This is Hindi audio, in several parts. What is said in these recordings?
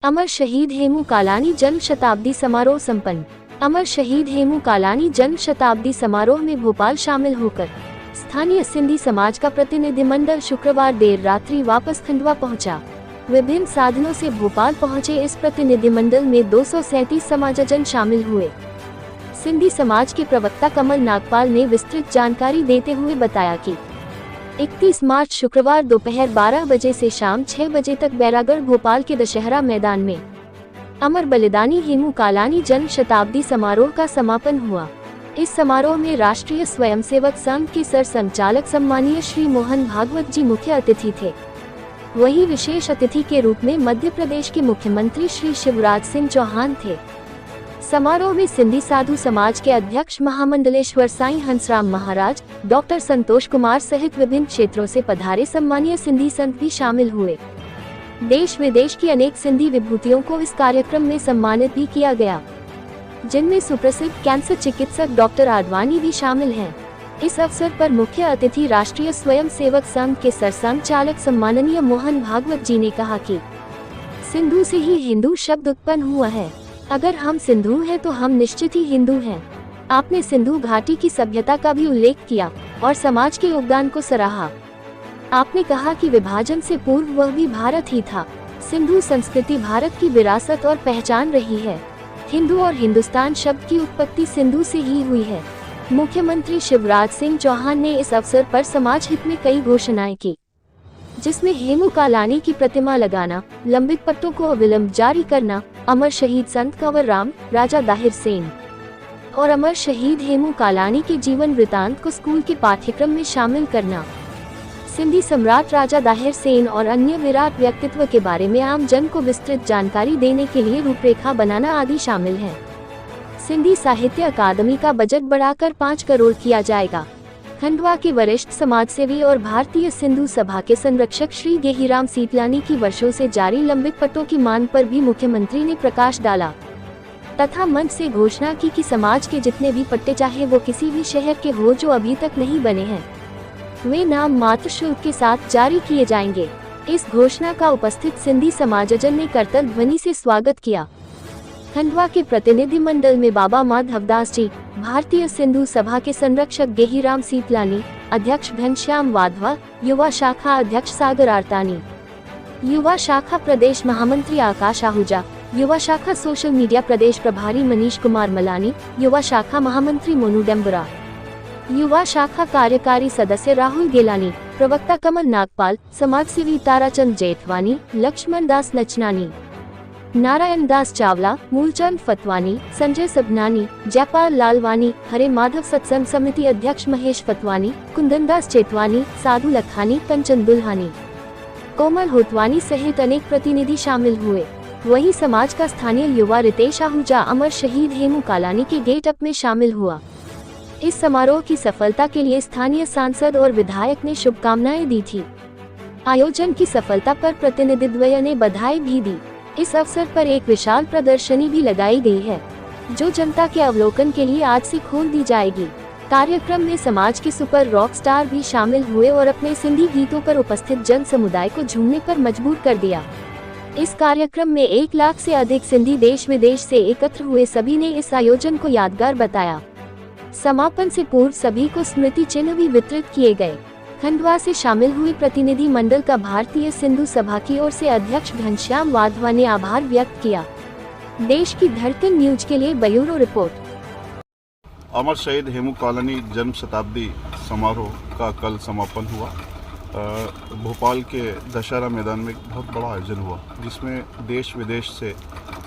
अमर शहीद हेमू कालानी जन्म शताब्दी समारोह संपन्न। अमर शहीद हेमू कालानी जन्म शताब्दी समारोह में भोपाल शामिल होकर स्थानीय सिंधी समाज का प्रतिनिधिमंडल शुक्रवार देर रात्रि वापस खंडवा पहुंचा। विभिन्न साधनों से भोपाल पहुंचे इस प्रतिनिधिमंडल में 237 समाजजन शामिल हुए। सिंधी समाज के प्रवक्ता कमल नागपाल ने विस्तृत जानकारी देते हुए बताया कि 31 मार्च शुक्रवार दोपहर 12 बजे से शाम 6 बजे तक बैरागढ़ भोपाल के दशहरा मैदान में अमर बलिदानी हेमू कालानी जन्म शताब्दी समारोह का समापन हुआ। इस समारोह में राष्ट्रीय स्वयंसेवक संघ के सर संचालक सम्मानीय श्री मोहन भागवत जी मुख्य अतिथि थे। वहीं विशेष अतिथि के रूप में मध्य प्रदेश के मुख्यमंत्री श्री शिवराज सिंह चौहान थे। समारोह में सिंधी साधु समाज के अध्यक्ष महामंडलेश्वर साईं हंसराम महाराज, डॉक्टर संतोष कुमार सहित विभिन्न क्षेत्रों से पधारे सम्मानीय सिंधी संत भी शामिल हुए। देश विदेश की अनेक सिंधी विभूतियों को इस कार्यक्रम में सम्मानित भी किया गया, जिनमें सुप्रसिद्ध कैंसर चिकित्सक डॉक्टर आडवाणी भी शामिल हैं। इस अवसर पर मुख्य अतिथि राष्ट्रीय स्वयंसेवक संघ के सरसंघचालक सम्माननीय मोहन भागवत जी ने कहा कि सिंधु से ही हिंदू शब्द उत्पन्न हुआ है। अगर हम सिंधु हैं तो हम निश्चित ही हिंदू हैं। आपने सिंधु घाटी की सभ्यता का भी उल्लेख किया और समाज के योगदान को सराहा। आपने कहा कि विभाजन से पूर्व वह भी भारत ही था। सिंधु संस्कृति भारत की विरासत और पहचान रही है। हिंदू और हिंदुस्तान शब्द की उत्पत्ति सिंधु से ही हुई है। मुख्यमंत्री शिवराज सिंह चौहान ने इस अवसर पर समाज हित में कई घोषणाएं की, जिसमें हेमू कालानी की प्रतिमा लगाना, लंबित पट्टों को अविलंब जारी करना, अमर शहीद संत कंवर राम, राजा दाहिर सेन और अमर शहीद हेमू कालानी के जीवन वृतांत को स्कूल के पाठ्यक्रम में शामिल करना, सिंधी सम्राट राजा दाहिर सेन और अन्य विराट व्यक्तित्व के बारे में आम जन को विस्तृत जानकारी देने के लिए रूपरेखा बनाना आदि शामिल है। सिंधी साहित्य अकादमी का बजट बढ़ाकर 5 करोड़ किया जाएगा। खंडवा के वरिष्ठ समाजसेवी और भारतीय सिंधु सभा के संरक्षक श्री गेहीराम सीतलानी की वर्षों से जारी लंबित पट्टों की मांग पर भी मुख्यमंत्री ने प्रकाश डाला तथा मंच से घोषणा की कि समाज के जितने भी पट्टे चाहे वो किसी भी शहर के हो जो अभी तक नहीं बने हैं, वे नाम मात्र शुल्क के साथ जारी किए जाएंगे। इस घोषणा का उपस्थित सिंधी समाजजन ने करतल ध्वनि से स्वागत किया। खंडवा के प्रतिनिधि मंडल में बाबा माधवदास जी, भारतीय सिंधु सभा के संरक्षक गेहीराम सीतलानी, अध्यक्ष घनश्याम वाधवा, युवा शाखा अध्यक्ष सागर आरतानी, युवा शाखा प्रदेश महामंत्री आकाश आहूजा, युवा शाखा सोशल मीडिया प्रदेश प्रभारी मनीष कुमार मलानी, युवा शाखा महामंत्री मोनू डेम्बरा, युवा शाखा कार्यकारी सदस्य राहुल गेलानी, प्रवक्ता कमल नागपाल, समाजसेवी ताराचंद जेठवानी, लक्ष्मण दास नचनानी, नारायण दास चावला, मूलचंद फतवानी, संजय सबनानी, जयपाल लालवानी, हरे माधव सत्संग समिति अध्यक्ष महेश फतवानी, कुंदन दास चेतवानी, साधु लखानी, कंचन दुल्हानी, कोमल होतवानी सहित अनेक प्रतिनिधि शामिल हुए। वहीं समाज का स्थानीय युवा रितेश आहूजा अमर शहीद हेमू कालानी के गेट अप में शामिल हुआ। इस समारोह की सफलता के लिए स्थानीय सांसद और विधायक ने शुभकामनाएं दी थी। आयोजन की सफलता पर प्रतिनिधिद्वय ने बधाई भी दी। इस अवसर पर एक विशाल प्रदर्शनी भी लगाई गई है, जो जनता के अवलोकन के लिए आज से खोल दी जाएगी। कार्यक्रम में समाज के सुपर रॉक स्टार भी शामिल हुए और अपने सिंधी गीतों पर उपस्थित जन समुदाय को झूमने पर मजबूर कर दिया। इस कार्यक्रम में 1 लाख से अधिक सिंधी देश विदेश से एकत्र हुए। सभी ने इस आयोजन को यादगार बताया। समापन से पूर्व सभी को स्मृति चिन्ह भी वितरित किए गए। खंडवा से शामिल हुए प्रतिनिधि मंडल का भारतीय सिंधु सभा की ओर से अध्यक्ष घनश्याम वाधवा ने आभार व्यक्त किया। देश की धड़कन न्यूज के लिए ब्यूरो रिपोर्ट। अमर शहीद हेमू कालानी जन्म शताब्दी समारोह का कल समापन हुआ। भोपाल के दशहरा मैदान में एक बहुत बड़ा आयोजन हुआ, जिसमें देश विदेश से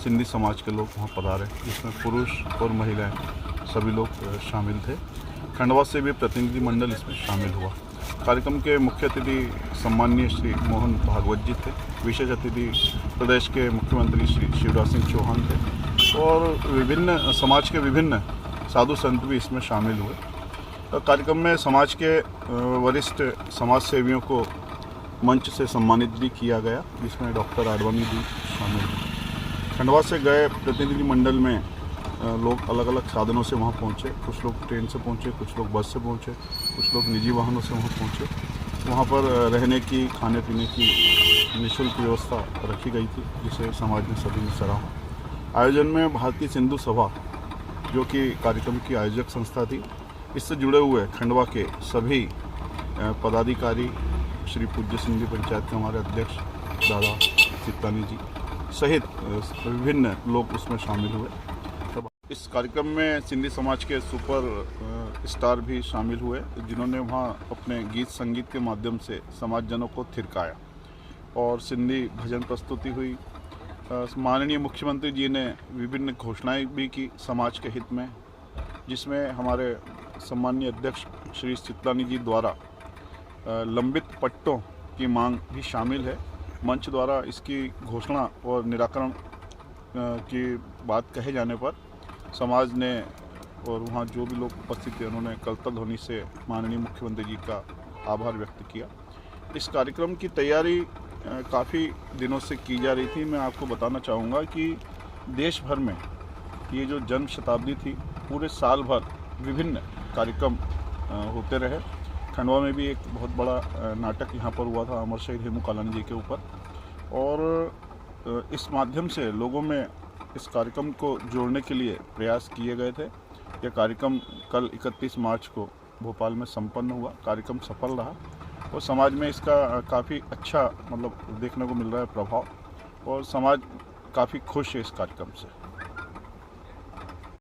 सिंधी समाज के लोग वहाँ पधारे, जिसमें पुरुष और महिलाएं सभी लोग शामिल थे। खंडवा से भी प्रतिनिधि मंडल इसमें शामिल हुआ। कार्यक्रम के मुख्य अतिथि सम्माननीय श्री मोहन भागवत जी थे। विशेष अतिथि प्रदेश के मुख्यमंत्री श्री शिवराज सिंह चौहान थे और विभिन्न समाज के विभिन्न साधु संत भी इसमें शामिल हुए। कार्यक्रम में समाज के वरिष्ठ समाज सेवियों को मंच से सम्मानित भी किया गया, जिसमें डॉक्टर आडवाणी भी शामिल हुए। खंडवा से गए प्रतिनिधि मंडल में लोग अलग अलग साधनों से वहाँ पहुँचे। कुछ लोग ट्रेन से पहुँचे, कुछ लोग बस से पहुँचे, कुछ लोग निजी वाहनों से वहाँ पहुँचे। वहाँ पर रहने की, खाने पीने की निःशुल्क व्यवस्था रखी गई थी, जिसे समाज ने सभी ने सराहा। आयोजन में भारतीय सिंधु सभा, जो कि कार्यक्रम की आयोजक संस्था थी, इससे जुड़े हुए खंडवा के सभी पदाधिकारी, श्री पूज्य सिंधी पंचायत के हमारे अध्यक्ष दादा चित्तानी जी सहित विभिन्न लोग उसमें शामिल हुए। इस कार्यक्रम में सिंधी समाज के सुपर स्टार भी शामिल हुए, जिन्होंने वहाँ अपने गीत संगीत के माध्यम से समाजजनों को थिरकाया और सिंधी भजन प्रस्तुति हुई। माननीय मुख्यमंत्री जी ने विभिन्न घोषणाएं भी की समाज के हित में, जिसमें हमारे सम्मानीय अध्यक्ष श्री चित्तानी जी द्वारा लंबित पट्टों की मांग भी शामिल है। मंच द्वारा इसकी घोषणा और निराकरण की बात कहे जाने पर समाज ने और वहाँ जो भी लोग उपस्थित थे, उन्होंने करतल ध्वनि से माननीय मुख्यमंत्री जी का आभार व्यक्त किया। इस कार्यक्रम की तैयारी काफ़ी दिनों से की जा रही थी। मैं आपको बताना चाहूँगा कि देश भर में ये जो जन्म शताब्दी थी, पूरे साल भर विभिन्न कार्यक्रम होते रहे। खंडवा में भी एक बहुत बड़ा नाटक यहाँ पर हुआ था अमर शहीद हेमू कालानी जी के ऊपर, और इस माध्यम से लोगों में इस कार्यक्रम को जोड़ने के लिए प्रयास किए गए थे। यह कार्यक्रम कल 31 मार्च को भोपाल में संपन्न हुआ। कार्यक्रम सफल रहा और समाज में इसका काफ़ी अच्छा देखने को मिल रहा है प्रभाव, और समाज काफ़ी खुश है इस कार्यक्रम से।